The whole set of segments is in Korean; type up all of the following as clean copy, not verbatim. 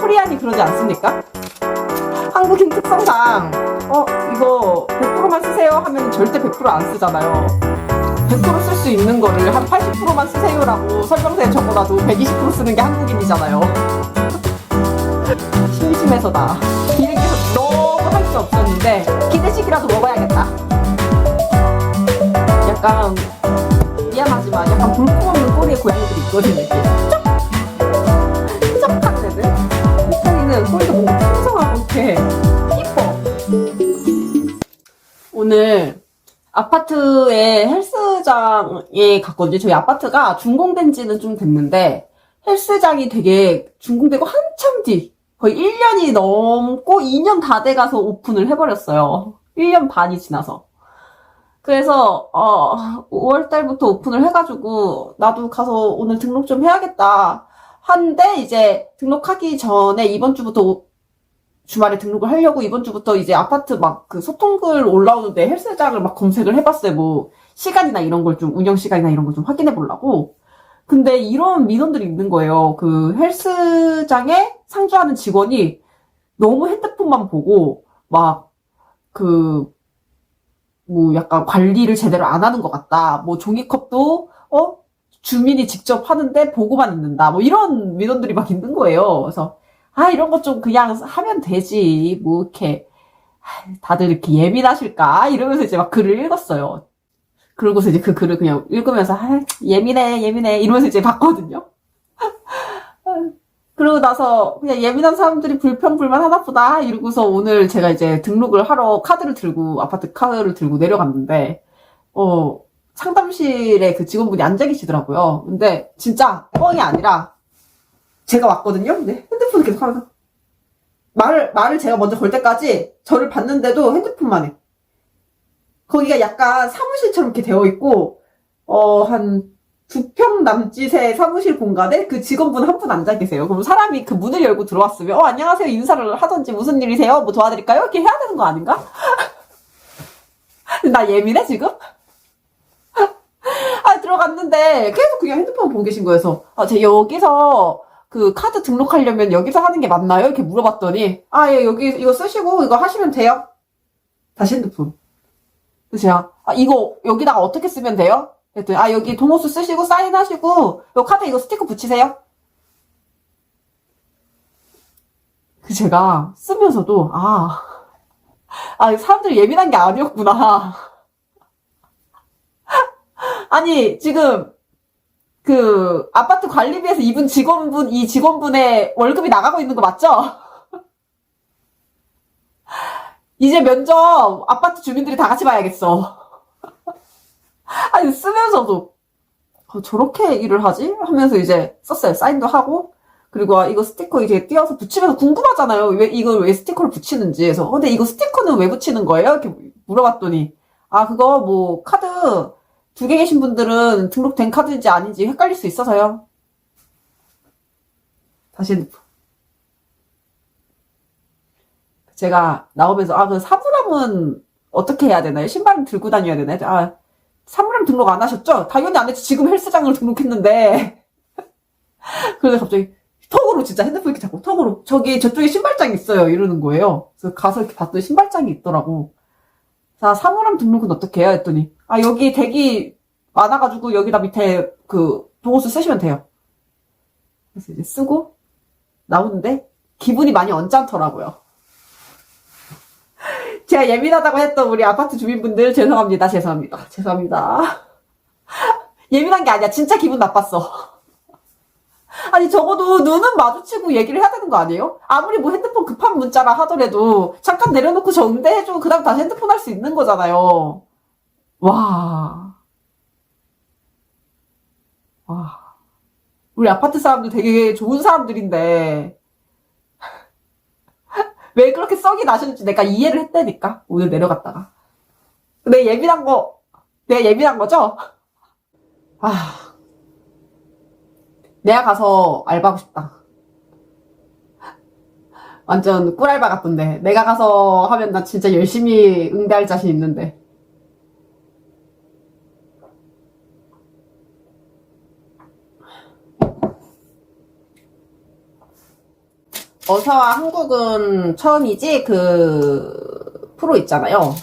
코리안이 그러지 않습니까? 한국인 특성상 이거 100%만 쓰세요 하면 절대 100%안 쓰잖아요. 100% 쓸 수 있는 거를 한 80%만 쓰세요라고 설명서에 적어놔도 120% 쓰는 게 한국인이잖아요. 심심해서다. 기획에서 너무 할 수 없었는데 기내식이라도 먹어야겠다. 약간 미안하지만 약간 볼품 없는 꼬리의 고양이들이 있거든요. 이렇게 쾌적한 애들. 이탈리는 꼬리가 뭔가 풍성하고 이렇게 이뻐. 오늘 아파트에 헬스장에 갔거든요. 저희 아파트가 준공된 지는 좀 됐는데 헬스장이 되게 준공되고 한참 뒤 거의 1년이 넘고 2년 다 돼가서 오픈을 해버렸어요. 1년 반이 지나서. 그래서 5월달부터 오픈을 해가지고 나도 가서 오늘 등록 좀 해야겠다 한데 이제 등록하기 전에 이번 주부터 주말에 등록을 하려고 이번 주부터 이제 아파트 막 그 소통글 올라오는데 헬스장을 막 검색을 해봤어요. 뭐 시간이나 이런 걸 좀 운영 시간이나 이런 걸 좀 확인해 보려고. 근데 이런 민원들이 있는 거예요. 그 헬스장에 상주하는 직원이 너무 핸드폰만 보고 막 그 뭐 약간 관리를 제대로 안 하는 것 같다. 뭐 종이컵도 주민이 직접 하는데 보고만 있는다. 뭐 이런 민원들이 막 있는 거예요. 그래서 이런 거 좀 그냥 하면 되지. 뭐 이렇게 다들 이렇게 예민하실까? 이러면서 이제 막 글을 읽었어요. 그러고서 이제 그 글을 그냥 읽으면서 예민해 이러면서 이제 봤거든요. 그러고 나서 그냥 예민한 사람들이 불평불만 하나 보다 이러고서 오늘 제가 이제 등록을 하러 아파트 카드를 들고 내려갔는데 상담실에 그 직원분이 앉아 계시더라고요. 근데 진짜 뻥이 아니라 제가 왔거든요. 근데 핸드폰을 계속 하면서 말을 제가 먼저 걸 때까지 저를 봤는데도 핸드폰만 해. 거기가 약간 사무실처럼 이렇게 되어 있고 한 2평 남짓의 사무실 공간에 그 직원분 한 분 앉아 계세요. 그럼 사람이 그 문을 열고 들어왔으면 안녕하세요 인사를 하던지 무슨 일이세요? 뭐 도와드릴까요? 이렇게 해야 되는 거 아닌가? 나 예민해 지금? 들어갔는데 계속 그냥 핸드폰 보고 계신 거여서 제가 여기서 그 카드 등록하려면 여기서 하는 게 맞나요? 이렇게 물어봤더니 예, 여기 이거 쓰시고 이거 하시면 돼요. 다시 핸드폰. 그래서 제가 이거 여기다가 어떻게 쓰면 돼요? 그랬더니 여기 동호수 쓰시고 사인하시고 요 카드 이거 스티커 붙이세요. 그 제가 쓰면서도 사람들이 예민한 게 아니었구나. 아니 지금 그 아파트 관리비에서 이 직원분의 월급이 나가고 있는 거 맞죠? 이제 면접 아파트 주민들이 다 같이 봐야겠어. 아니 쓰면서도 저렇게 일을 하지? 하면서 이제 썼어요. 사인도 하고 그리고 이거 스티커 이제 띄어서 붙이면서 궁금하잖아요. 이걸 왜 스티커를 붙이는지. 그래서 근데 이거 스티커는 왜 붙이는 거예요? 이렇게 물어봤더니 그거 뭐 카드 2개 계신 분들은 등록된 카드인지 아닌지 헷갈릴 수 있어서요. 다시 핸드폰. 제가 나오면서 그 사물함은 어떻게 해야 되나요? 신발은 들고 다녀야 되나요? 사물함 등록 안 하셨죠? 당연히 안 했지. 지금 헬스장을 등록했는데. 그래서 갑자기 턱으로 진짜 핸드폰 이렇게 잡고 턱으로 저쪽에 신발장이 있어요. 이러는 거예요. 그래서 가서 이렇게 봤더니 신발장이 있더라고. 자, 사물함 등록은 어떻게 해요? 했더니 여기 대기 많아가지고 여기다 밑에 그 동호수 쓰시면 돼요. 그래서 이제 쓰고 나오는데 기분이 많이 언짢더라고요. 제가 예민하다고 했던 우리 아파트 주민분들 죄송합니다. 예민한 게 아니야. 진짜 기분 나빴어. 아니 적어도 눈은 마주치고 얘기를 해야 되는 거 아니에요? 아무리 뭐 핸드폰 급한 문자라 하더라도 잠깐 내려놓고 정대해주고 그 다음 다시 핸드폰 할 수 있는 거잖아요. 와. 우리 아파트 사람들 되게 좋은 사람들인데 왜 그렇게 썩이 나셨는지 내가 이해를 했다니까. 오늘 내려갔다가 내가 예민한 거죠? 내가 가서 알바하고 싶다. 완전 꿀알바 같던데. 내가 가서 하면 나 진짜 열심히 응대할 자신 있는데. 어서와 한국은 처음이지? 그 프로 있잖아요.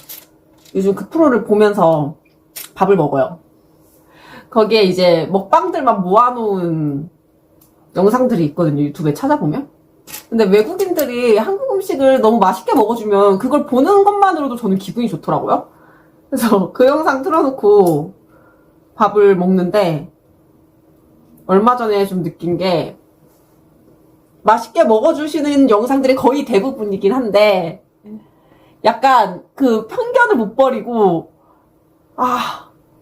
요즘 그 프로를 보면서 밥을 먹어요. 거기에 이제 먹방들만 모아놓은 영상들이 있거든요. 유튜브에 찾아보면. 근데 외국인들이 한국 음식을 너무 맛있게 먹어주면 그걸 보는 것만으로도 저는 기분이 좋더라고요. 그래서 그 영상 틀어놓고 밥을 먹는데 얼마 전에 좀 느낀 게 맛있게 먹어주시는 영상들이 거의 대부분이긴 한데 약간 그 편견을 못 버리고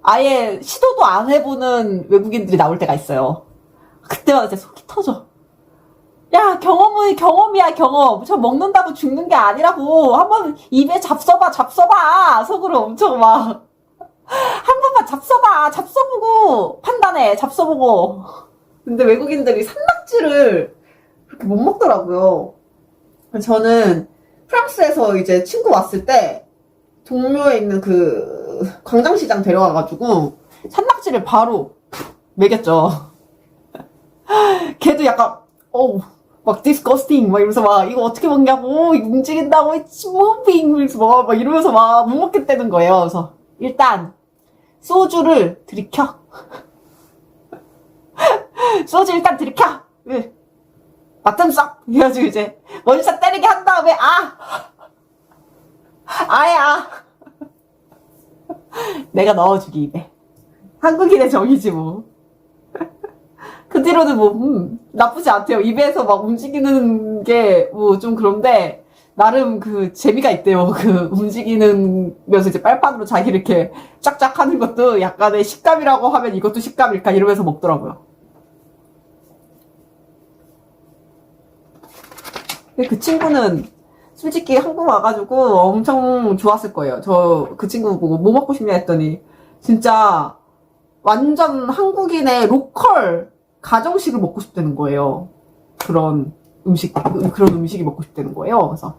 아예 시도도 안 해보는 외국인들이 나올 때가 있어요. 그때마다 진짜 속이 터져. 야, 경험은 경험이야, 경험. 저 먹는다고 죽는 게 아니라고. 한번 입에 잡숴봐. 속으로 엄청 막. 한 번만 잡숴보고 판단해, 잡숴보고. 근데 외국인들이 산낙지를 그렇게 못 먹더라고요. 저는 프랑스에서 이제 친구 왔을 때 동묘에 있는 그 광장시장 데려와가지고 산낙지를 바로 먹였죠. 걔도 약간 막 disgusting 막 이러면서 막 이거 어떻게 먹냐고 이거 움직인다고 it's moving 이러면서 막 이러면서 막 못 먹겠다는 거예요. 그래서 일단 소주를 들이켜. 소주 일단 들이켜. 맞점 썩 이래가지고 이제 원샷 때리게 한 다음에 아야 내가 넣어주기 입에. 한국인의 정이지 뭐. 그 뒤로는 뭐 나쁘지 않대요. 입에서 막 움직이는 게 뭐 좀 그런데 나름 그 재미가 있대요. 그 움직이면서 이제 빨판으로 자기를 이렇게 쫙쫙 하는 것도 약간의 식감이라고 하면 이것도 식감일까 이러면서 먹더라고요. 근데 그 친구는 솔직히 한국 와가지고 엄청 좋았을 거예요. 저 그 친구 보고 뭐 먹고 싶냐 했더니 진짜 완전 한국인의 로컬 가정식을 먹고 싶다는 거예요. 그런 음식이 먹고 싶다는 거예요. 그래서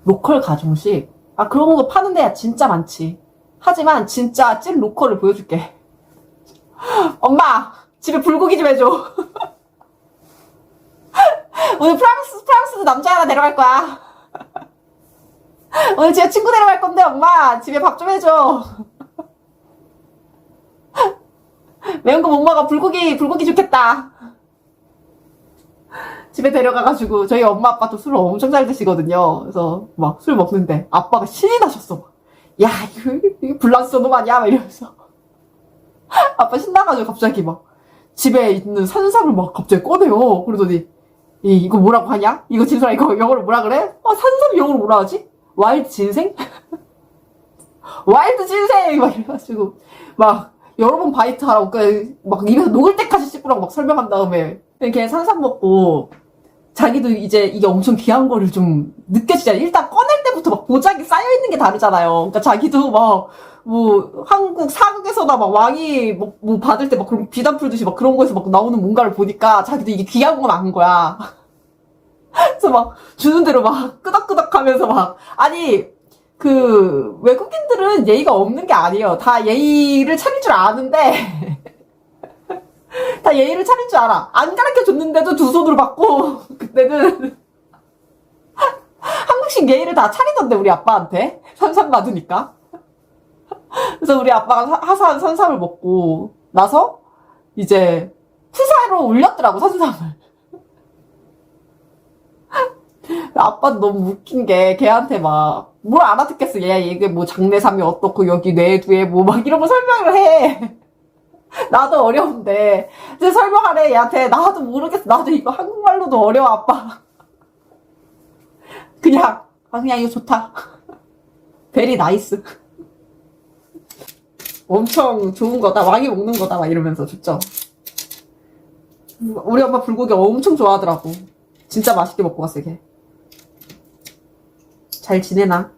로컬 가정식. 그런 거 파는 데야 진짜 많지. 하지만 진짜 찐 로컬을 보여줄게. 엄마, 집에 불고기 좀 해줘. 오늘 프랑스 남자 하나 데려갈 거야. 오늘 집에 친구 데려갈 건데 엄마 집에 밥 좀 해줘. 매운 거 못 먹어. 불고기 좋겠다. 집에 데려가가지고 저희 엄마 아빠도 술을 엄청 잘 드시거든요. 그래서 막 술 먹는데 아빠가 신이 나셨어. 야 이거 불란서 놈 아니야? 막 이러면서 아빠 신나가지고 갑자기 막 집에 있는 산삼을 막 갑자기 꺼내요. 그러더니 이거 뭐라고 하냐? 이거 진솔아 이거 영어로 뭐라 그래? 산삼 영어로 뭐라 하지? 와일드 진생? 와일드 진생! 막 이래가지고 막 여러 번 바이트 하라고 막 입에서 녹을 때까지 씹으라고 막 설명한 다음에 이렇게 산삼 먹고 자기도 이제 이게 엄청 귀한 거를 좀 느껴지잖아요. 일단 꺼낼 때부터 막 보자기 쌓여있는 게 다르잖아요. 그러니까 자기도 막 뭐 한국 사극에서나 막 왕이 뭐 받을 때 막 그런 비단 풀듯이 막 그런 거에서 막 나오는 뭔가를 보니까 자기도 이게 귀한 건 아는 거야. 그래서 막 주는 대로 막 끄덕끄덕 하면서 막 아니 그 외국인들은 예의가 없는 게 아니에요. 다 예의를 차릴 줄 아는데 다 예의를 차릴 줄 알아. 안 가르쳐 줬는데도 두 손으로 받고 그때는 한국식 예의를 다 차리던데 우리 아빠한테 산삼 받으니까. 그래서 우리 아빠가 하사한 산삼을 먹고 나서 이제 푸사로 올렸더라고 산삼을. 아빠도 너무 웃긴 게 걔한테 막 뭘 알아듣겠어. 얘 이게 뭐 장내삼이 어떻고 여기 뇌두에 뭐 막 이런 거 설명을 해. 나도 어려운데 이제 설명하래 얘한테. 나도 모르겠어. 나도 이거 한국말로도 어려워 아빠. 그냥 이거 좋다. 베리 나이스. 엄청 좋은 거다. 왕이 먹는 거다. 막 이러면서 좋죠. 우리 엄마 불고기 엄청 좋아하더라고. 진짜 맛있게 먹고 갔어 걔. 잘 지내나?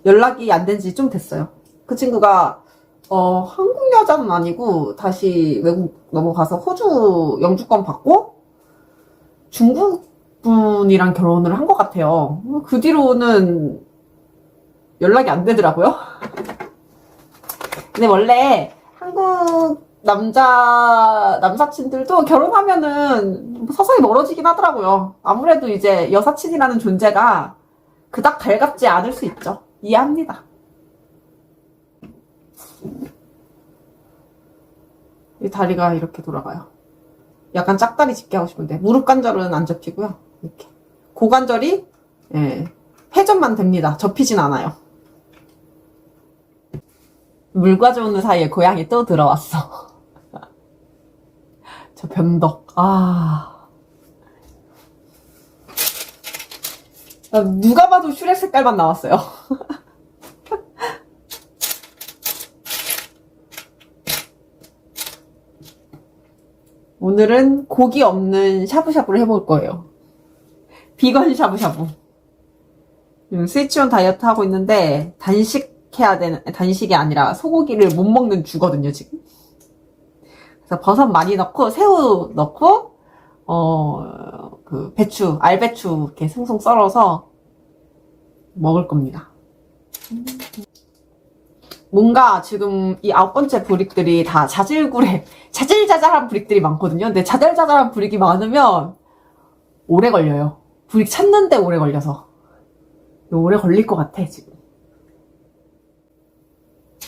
연락이 안 된 지 좀 됐어요. 그 친구가 한국 여자는 아니고 다시 외국 넘어가서 호주 영주권 받고 중국 분이랑 결혼을 한 것 같아요. 그 뒤로는 연락이 안 되더라고요. 근데 원래 한국 남사친들도 결혼하면은 서서히 멀어지긴 하더라고요. 아무래도 이제 여사친이라는 존재가 그닥 달갑지 않을 수 있죠. 이해합니다. 이 다리가 이렇게 돌아가요. 약간 짝다리 짚게 하고 싶은데 무릎 관절은 안 접히고요. 이렇게 고관절이 회전만 됩니다. 접히진 않아요. 물 가져오는 사이에 고양이 또 들어왔어. 저 변덕. 누가 봐도 슈렉 색깔만 나왔어요. 오늘은 고기 없는 샤브샤브를 해볼 거예요. 비건 샤브샤브. 스위치온 다이어트 하고 있는데 단식이 아니라 소고기를 못 먹는 주거든요, 지금. 그래서 버섯 많이 넣고 새우 넣고 그 배추, 알배추 이렇게 숭숭 썰어서 먹을 겁니다. 뭔가 지금 이 9번째 브릭들이 다 자질자잘한 브릭들이 많거든요. 근데 자잘자잘한 브릭이 많으면 오래 걸려요. 브릭 찾는데 오래 걸려서. 오래 걸릴 것 같아, 지금.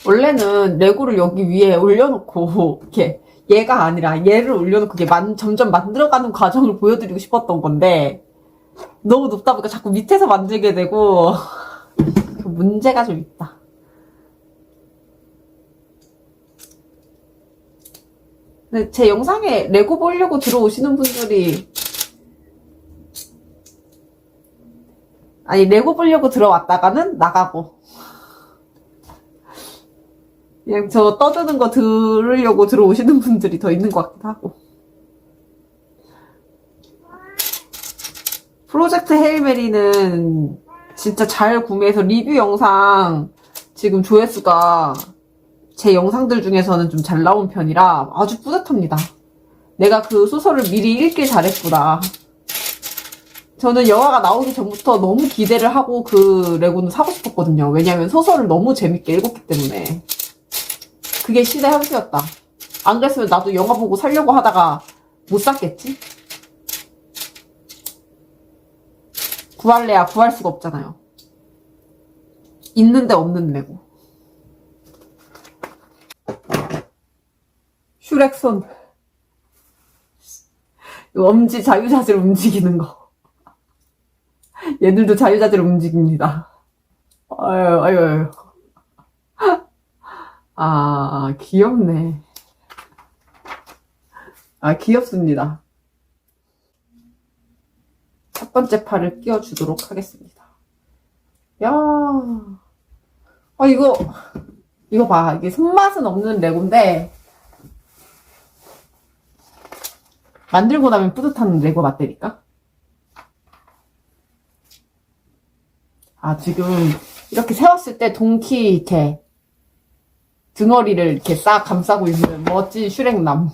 원래는 레고를 여기 위에 올려놓고, 이렇게, 얘가 아니라 얘를 올려놓고 이게 점점 만들어가는 과정을 보여드리고 싶었던 건데, 너무 높다 보니까 자꾸 밑에서 만들게 되고, 그 문제가 좀 있다. 근데 제 영상에 레고 보려고 들어오시는 분들이, 아니, 레고 보려고 들어왔다가는 나가고, 그냥 저 떠드는 거 들으려고 들어오시는 분들이 더 있는 것 같기도 하고. 프로젝트 헤일메리는 진짜 잘 구매해서 리뷰 영상 지금 조회수가 제 영상들 중에서는 좀 잘 나온 편이라 아주 뿌듯합니다. 내가 그 소설을 미리 읽길 잘했구나. 저는 영화가 나오기 전부터 너무 기대를 하고 그 레고는 사고 싶었거든요. 왜냐면 소설을 너무 재밌게 읽었기 때문에. 그게 신의 한 수였다. 안 그랬으면 나도 영화 보고 살려고 하다가 못 샀겠지? 구할래야 구할 수가 없잖아요. 있는데 없는 레고. 슈렉 손. 엄지 자유자재로 움직이는 거. 얘들도 자유자재로 움직입니다. 아유. 귀엽네. 귀엽습니다. 첫 번째 팔을 끼워주도록 하겠습니다. 야, 이거 봐. 이게 손맛은 없는 레고인데, 만들고 나면 뿌듯한 레고 맛대니까. 지금, 이렇게 세웠을 때 동키, 이렇게, 등어리를 이렇게 싹 감싸고 있는 멋진 슈렉남.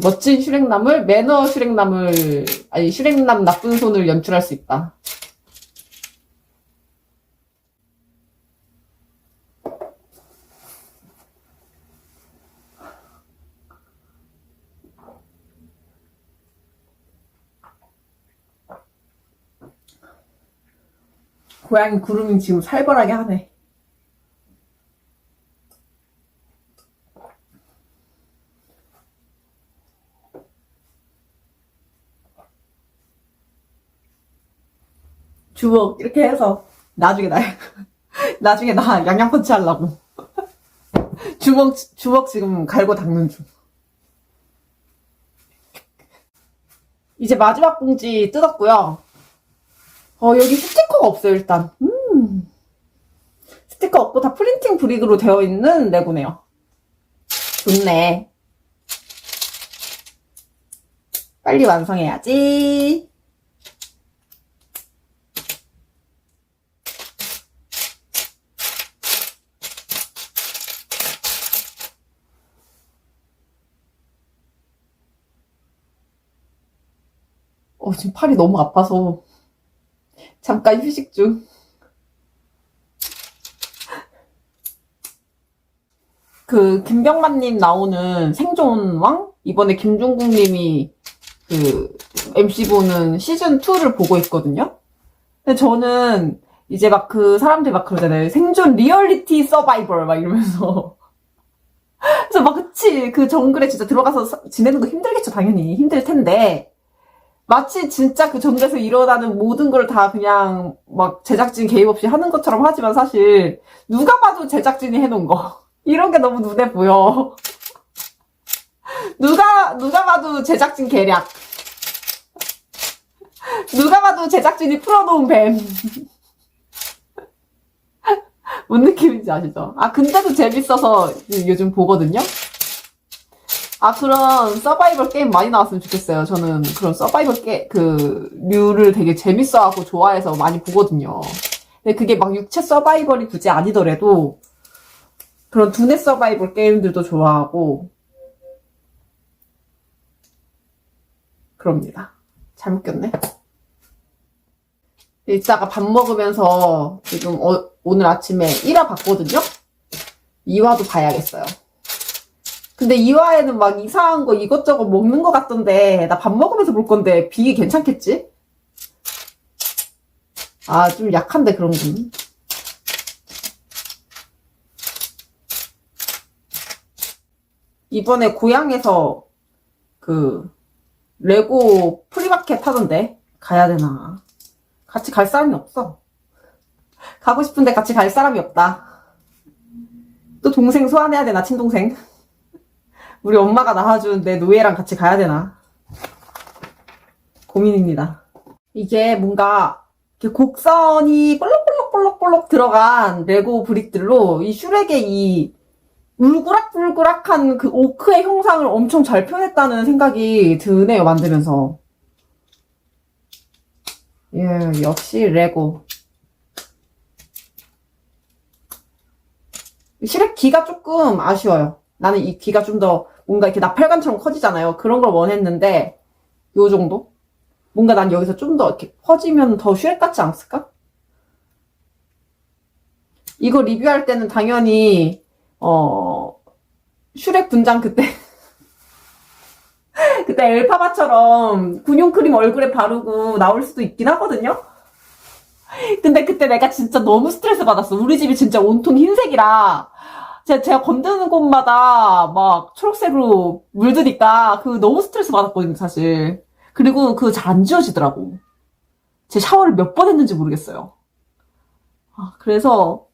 멋진 슈렉남을, 슈렉남 나쁜 손을 연출할 수 있다. 고양이 구름이 지금 살벌하게 하네. 주먹 이렇게 해서 나중에 나 양양펀치 하려고. 주먹 지금 갈고 닦는 중. 이제 마지막 봉지 뜯었고요. 여기 스티커가 없어요, 일단. 스티커 없고 다 프린팅 브릭으로 되어 있는 레고네요. 좋네. 빨리 완성해야지. 지금 팔이 너무 아파서 잠깐 휴식 중. 그 김병만님 나오는 생존왕? 이번에 김종국님이 그 MC 보는 시즌2를 보고 있거든요? 근데 저는 이제 막 그 사람들이 막 그러잖아요. 생존 리얼리티 서바이벌 막 이러면서. 그래서 막 그치. 그 정글에 진짜 들어가서 지내는 거 힘들겠죠. 당연히. 힘들 텐데. 마치 진짜 그 정글에서 일어나는 모든 걸 다 그냥 막 제작진 개입 없이 하는 것처럼 하지만 사실 누가 봐도 제작진이 해놓은 거. 이런 게 너무 눈에 보여. 누가 봐도 제작진 계략. 누가 봐도 제작진이 풀어놓은 뱀. 뭔 느낌인지 아시죠? 아, 근데도 재밌어서 요즘 보거든요? 아, 그런 서바이벌 게임 많이 나왔으면 좋겠어요. 저는 그런 서바이벌 류를 되게 재밌어하고 좋아해서 많이 보거든요. 근데 그게 막 육체 서바이벌이 굳이 아니더라도 그런 두뇌 서바이벌 게임들도 좋아하고 그럽니다. 잘못 꼈네. 이따가 밥 먹으면서 지금 오늘 아침에 1화 봤거든요? 2화도 봐야겠어요. 근데 2화에는 막 이상한 거 이것저것 먹는 거 같던데 나 밥 먹으면서 볼 건데 비기 괜찮겠지? 아, 좀 약한데 그런 건. 이번에 고향에서 그 레고 프리마켓 하던데 가야 되나? 같이 갈 사람이 없어. 가고 싶은데 같이 갈 사람이 없다. 또 동생 소환해야 되나, 친동생? 우리 엄마가 낳아준 내 노예랑 같이 가야 되나? 고민입니다. 이게 뭔가 이렇게 곡선이 볼록볼록볼록볼록 들어간 레고 브릭들로 이 슈렉의 이 울그락불그락한 그 오크의 형상을 엄청 잘 표현했다는 생각이 드네요, 만들면서. 예, 역시 레고. 슈렉 귀가 조금 아쉬워요. 나는 이 귀가 좀 더 뭔가 이렇게 나팔관처럼 커지잖아요. 그런 걸 원했는데 요 정도? 뭔가 난 여기서 좀 더 이렇게 커지면 더 슈렉 같지 않았을까? 이거 리뷰할 때는 당연히 슈렉 분장 그때 엘파바처럼 군용 크림 얼굴에 바르고 나올 수도 있긴 하거든요? 근데 그때 내가 진짜 너무 스트레스 받았어. 우리 집이 진짜 온통 흰색이라 제가 건드는 곳마다 막 초록색으로 물드니까 그 너무 스트레스 받았거든요, 사실. 그리고 그거 잘 안 지워지더라고. 제 샤워를 몇 번 했는지 모르겠어요. 그래서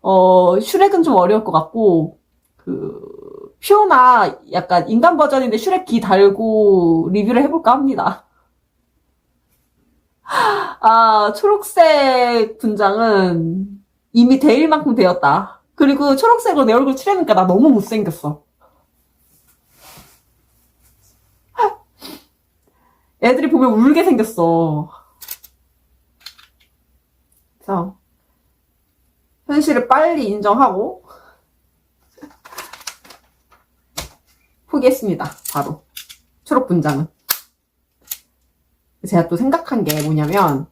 슈렉은 좀 어려울 것 같고 피오나 약간 인간 버전인데 슈렉 귀 달고 리뷰를 해볼까 합니다. 아, 초록색 분장은 이미 데일 만큼 되었다. 그리고 초록색으로 내 얼굴 칠해니까 나 너무 못생겼어. 애들이 보면 울게 생겼어. 그래서 현실을 빨리 인정하고 포기했습니다. 바로 초록 분장은. 제가 또 생각한 게 뭐냐면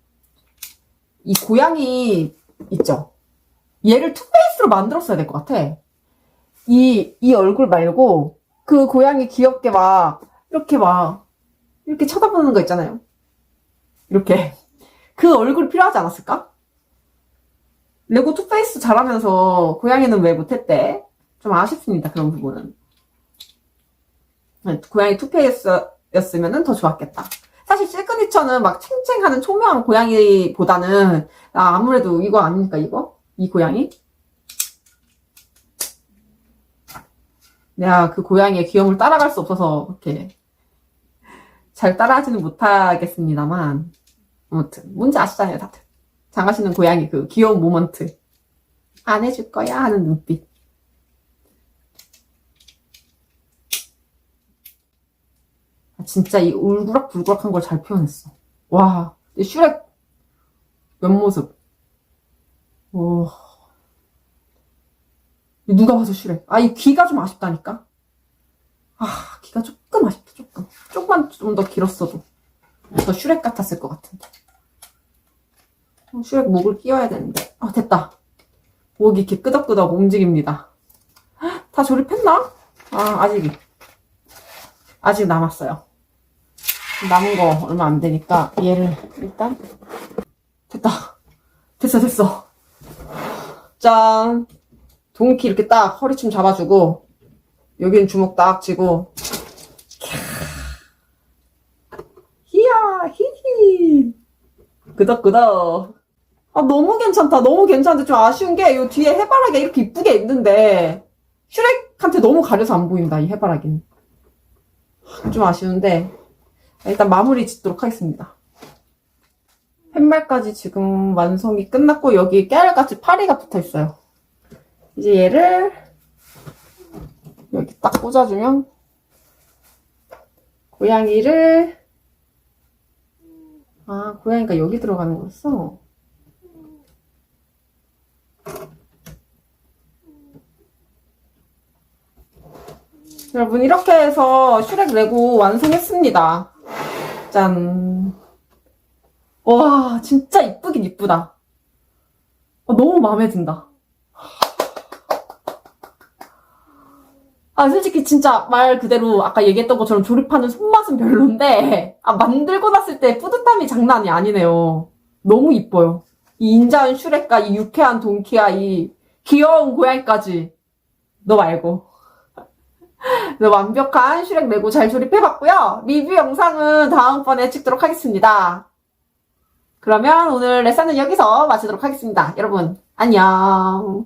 이 고양이 있죠? 얘를 투페이스로 만들었어야 될 것 같아. 이 얼굴 말고 그 고양이 귀엽게 이렇게 쳐다보는 거 있잖아요. 이렇게. 그 얼굴이 필요하지 않았을까? 레고 투페이스 잘하면서 고양이는 왜 못했대? 좀 아쉽습니다. 그런 부분은. 고양이 투페이스였으면 더 좋았겠다. 사실 시그니처는 막 챙챙하는 초면한 고양이보다는 아무래도 이거 아닙니까, 이거? 이 고양이? 내가 그 고양이의 귀여움을 따라갈 수 없어서 이렇게 잘 따라하지는 못하겠습니다만 아무튼 뭔지 아시잖아요, 다들. 장하시는 고양이 그 귀여운 모먼트. 안 해줄 거야 하는 눈빛. 진짜 이 울그락불그락한 걸 잘 표현했어. 와, 슈렉 옆모습. 오. 누가 봐서 슈렉. 아, 이 귀가 좀 아쉽다니까. 아, 귀가 조금 아쉽다, 조금. 조금만 좀 더 길었어도 더 슈렉 같았을 것 같은데. 슈렉 목을 끼워야 되는데. 됐다. 목이 이렇게 끄덕끄덕 움직입니다. 다 조립했나? 아직 남았어요. 남은 거 얼마 안 되니까 얘를 일단 됐어. 짠. 동키 이렇게 딱 허리춤 잡아주고 여기는 주먹 딱 쥐고 히야 히히 끄덕끄덕. 너무 괜찮다. 너무 괜찮은데 좀 아쉬운 게 요 뒤에 해바라기가 이렇게 이쁘게 있는데 슈렉한테 너무 가려서 안 보인다, 이 해바라기는. 좀 아쉬운데 일단 마무리 짓도록 하겠습니다. 팻말까지 지금 완성이 끝났고 여기 깨알같이 파리가 붙어있어요. 이제 얘를 여기 딱 꽂아주면 고양이가 여기 들어가는 거였어. 여러분, 이렇게 해서 슈렉 레고 완성했습니다. 짠. 와, 진짜 이쁘긴 이쁘다. 너무 마음에 든다. 솔직히 진짜 말 그대로 아까 얘기했던 것처럼 조립하는 손맛은 별론데 만들고 났을 때 뿌듯함이 장난이 아니네요. 너무 이뻐요. 이 인자한 슈렉과 이 유쾌한 동키와 이 귀여운 고양이까지. 너 말고. 완벽한 슈렉 레고 잘 조립해봤고요. 리뷰 영상은 다음번에 찍도록 하겠습니다. 그러면 오늘 레슨은 여기서 마치도록 하겠습니다. 여러분, 안녕.